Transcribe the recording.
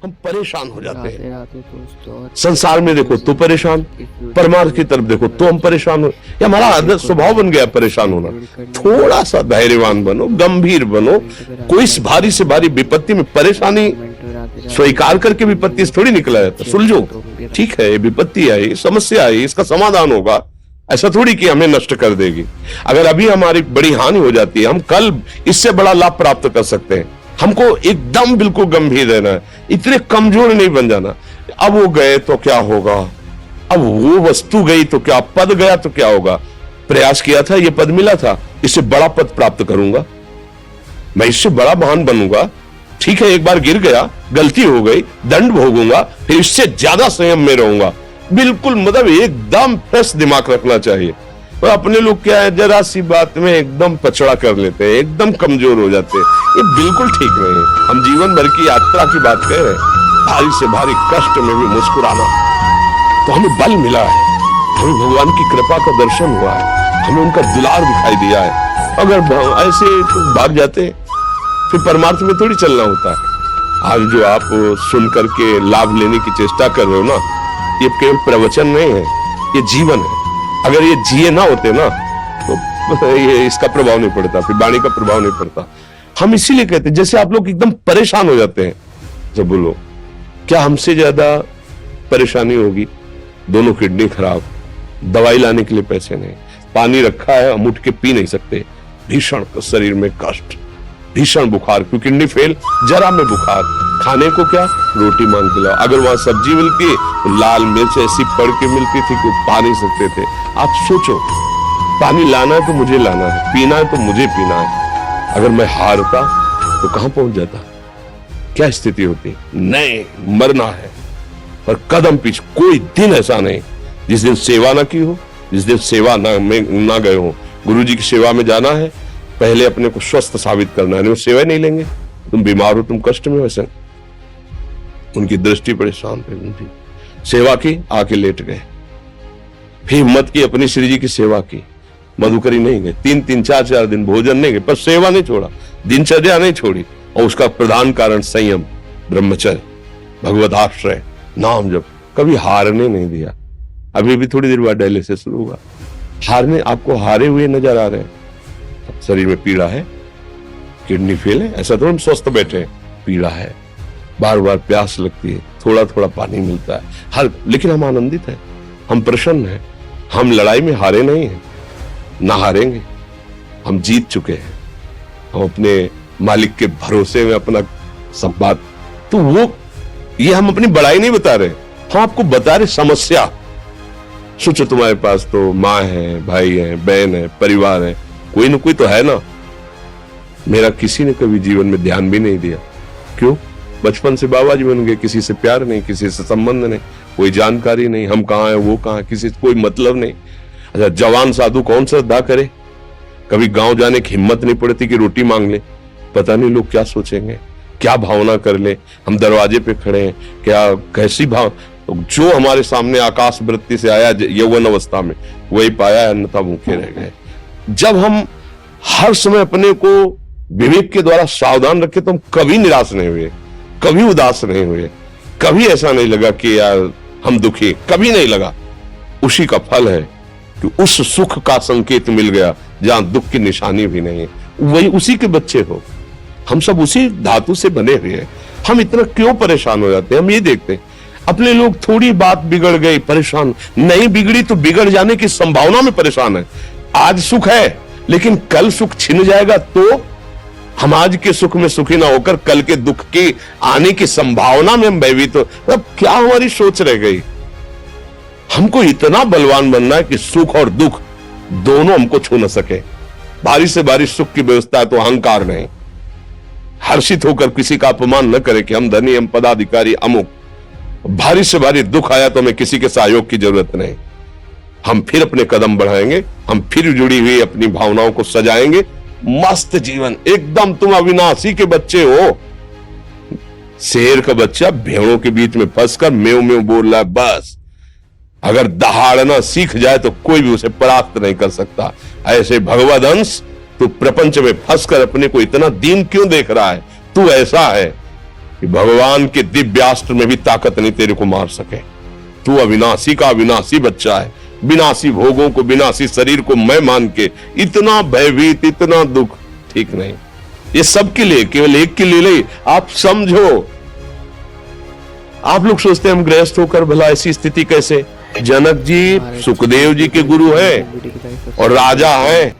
हम परेशान हो जाते हैं। राधे दोस्तों। संसार में देखो तो परेशान, परमार्थ की तरफ देखो तो हम परेशान हो, ये हमारा आदत स्वभाव बन गया परेशान होना। थोड़ा सा धैर्यवान बनो, गंभीर बनो। कोई भारी से भारी विपत्ति में परेशानी स्वीकार करके विपत्ति से थोड़ी निकला जाता। सुलझो, ठीक है, ये विपत्ति आई, समस्या आई, इसका समाधान होगा, ऐसा थोड़ी कि हमें नष्ट कर देगी। अगर अभी हमारी बड़ी हानि हो जाती है, हम कल इससे बड़ा लाभ प्राप्त कर सकते हैं। हमको एकदम बिल्कुल गंभीर रहना है, इतने कमजोर नहीं बन जाना। अब वो गए तो क्या होगा, अब वो वस्तु गई तो क्या, पद गया तो क्या होगा। प्रयास किया था, ये पद मिला था, इससे बड़ा पद प्राप्त करूंगा, मैं इससे बड़ा महान बनूंगा। ठीक है, एक बार गिर गया, गलती हो गई, दंड भोगूंगा, फिर इससे ज्यादा संयम में रहूंगा। बिल्कुल मतलब एकदम फ्रेश दिमाग रखना चाहिए। और अपने लोग क्या है, जरा सी बात में एकदम पछड़ा कर लेते हैं, एकदम कमजोर हो जाते हैं। ये बिल्कुल ठीक नहीं है। हम जीवन भर की यात्रा की बात कह रहे हैं, भारी से भारी कष्ट में भी मुस्कुराना, तो हमें बल मिला है, हमें भगवान की कृपा का दर्शन हुआ है, हमें उनका दुलार दिखाई दिया है। अगर ऐसे तो भाग जाते फिर परमार्थ में थोड़ी चलना होता है। आज जो आप सुन करके लाभ लेने की चेष्टा कर रहे हो ना, ये केवल प्रवचन नहीं है, ये जीवन है। अगर ये जिए ना होते ना तो ये इसका प्रभाव नहीं पड़ता, फिर वाणी का प्रभाव नहीं पड़ता। हम इसीलिए कहते हैं, जैसे आप लोग एकदम परेशान हो जाते हैं जब बोलो, क्या हमसे ज्यादा परेशानी होगी? दोनों किडनी खराब, दवाई लाने के लिए पैसे नहीं, पानी रखा है हम उठ के पी नहीं सकते, भीषण शरीर में कष्ट, भीषण बुखार, क्योंकि किडनी फेल, जरा में बुखार, खाने को क्या, रोटी मांग के लाओ। अगर वहां सब्जी मिलती तो लाल मिर्च ऐसी पड़ के मिलती थी कि पा नहीं सकते थे। आप सोचो, पानी लाना है तो मुझे लाना है, पीना है तो मुझे पीना है। अगर मैं हारता तो कहां पहुंच जाता, क्या स्थिति होती? नहीं, मरना है, पर कदम पीछे। कोई दिन ऐसा नहीं जिस दिन सेवा ना की हो, जिस दिन सेवा ना गए हो। गुरु जी की सेवा में जाना है, पहले अपने को स्वस्थ साबित करना है, नहीं सेवा नहीं लेंगे। तुम बीमार हो, तुम कष्ट में हो, ऐसे उनकी दृष्टि परेशान थे, उनकी सेवा की, आके लेट गए। फिर हिम्मत की, अपनी श्री जी की सेवा की, मधुकरी नहीं गए, 3-4 दिन भोजन नहीं गए, पर सेवा नहीं छोड़ा, दिनचर्या नहीं छोड़ी। और उसका प्रधान कारण संयम, ब्रह्मचर्य, भगवदाश्रय, नाम जप, कभी हारने नहीं दिया। अभी भी थोड़ी देर बाद डायलिसिस शुरू हुआ। हारने, आपको हारे हुए नजर आ रहे हैं। शरीर में पीड़ा है, किडनी फेल है, ऐसा तो हम स्वस्थ बैठे हैं, पीड़ा है, बार बार प्यास लगती है, थोड़ा थोड़ा पानी मिलता है, हर, लेकिन हम आनंदित हैं, हम प्रसन्न हैं। हम लड़ाई में हारे नहीं हैं, ना हारेंगे, हम जीत चुके हैं। हम अपने मालिक के भरोसे में अपना सब बात, तो वो ये हम अपनी बड़ाई नहीं बता रहे, हम आपको बता रहे समस्या। सोचो, तुम्हारे पास तो माँ है, भाई है, बहन है, परिवार है, कोई ना कोई तो है ना। मेरा किसी ने कभी जीवन में ध्यान भी नहीं दिया। क्यों? बचपन से बाबा जी बन गए, किसी से प्यार नहीं, किसी से संबंध नहीं, कोई जानकारी नहीं, हम कहाँ हैं, वो कहाँ है, किसी से कोई मतलब नहीं। अच्छा, जवान साधु कौन श्रद्धा करे? कभी गांव जाने की हिम्मत नहीं पड़ती कि रोटी मांग ले, पता नहीं लोग क्या सोचेंगे, क्या भावना कर ले। हम दरवाजे पे खड़े हैं, क्या कैसी भाव, जो हमारे सामने आकाश वृत्ति से आया यौवन अवस्था में, वही पाया, अन्यथा भूखे रह गए। जब हम हर समय अपने को विवेक के द्वारा सावधान रखे तो हम कभी निराश नहीं हुए, कभी उदास नहीं हुए, कभी ऐसा नहीं लगा कि यार हम दुखी, कभी नहीं लगा। उसी का फल है कि उस सुख का संकेत मिल गया जहां दुख की निशानी भी नहीं है, वही उसी के बच्चे हो। हम सब उसी धातु से बने हुए हैं। हम इतना क्यों परेशान हो जाते हैं? हम ये देखते हैं अपने लोग, थोड़ी बात बिगड़ गई परेशान, नहीं बिगड़ी तो बिगड़ जाने की संभावना में परेशान है। आज सुख है लेकिन कल सुख छिन जाएगा, तो हम आज के सुख में सुखी ना होकर कल के दुख की आने की संभावना में हम भयभीत हो। अब क्या हमारी सोच रह गई? हमको इतना बलवान बनना है कि सुख और दुख दोनों हमको छू न सके। भारी से भारी सुख की व्यवस्था है तो अहंकार नहीं, हर्षित होकर किसी का अपमान न करे कि हम धनी, हम पदाधिकारी, अमुक। भारी से भारी दुख आया तो हमें किसी के सहयोग की जरूरत नहीं, हम फिर अपने कदम बढ़ाएंगे, हम फिर जुड़ी हुई अपनी भावनाओं को सजाएंगे। मस्त जीवन, एकदम तुम अविनाशी के बच्चे हो। शेर का बच्चा भेड़ों के बीच में फंसकर मेव मेव बोल रहा है, बस अगर दहाड़ना सीख जाए तो कोई भी उसे परास्त नहीं कर सकता। ऐसे भगवद अंश, तू प्रपंच में फंसकर अपने को इतना दीन क्यों देख रहा है? तू ऐसा है, कि भगवान के दिव्यास्त्र में भी ताकत नहीं तेरे को मार सके। तू अविनाशी का अविनाशी बच्चा है, विनाशी भोगों को, विनाशी शरीर को मैं मान के इतना भयभीत, इतना दुख ठीक नहीं। ये सबके लिए, केवल एक के लिए नहीं। आप समझो, आप लोग सोचते हैं हम गृहस्थ होकर भला ऐसी स्थिति कैसे। जनक जी सुखदेव जी के गुरु हैं और राजा हैं,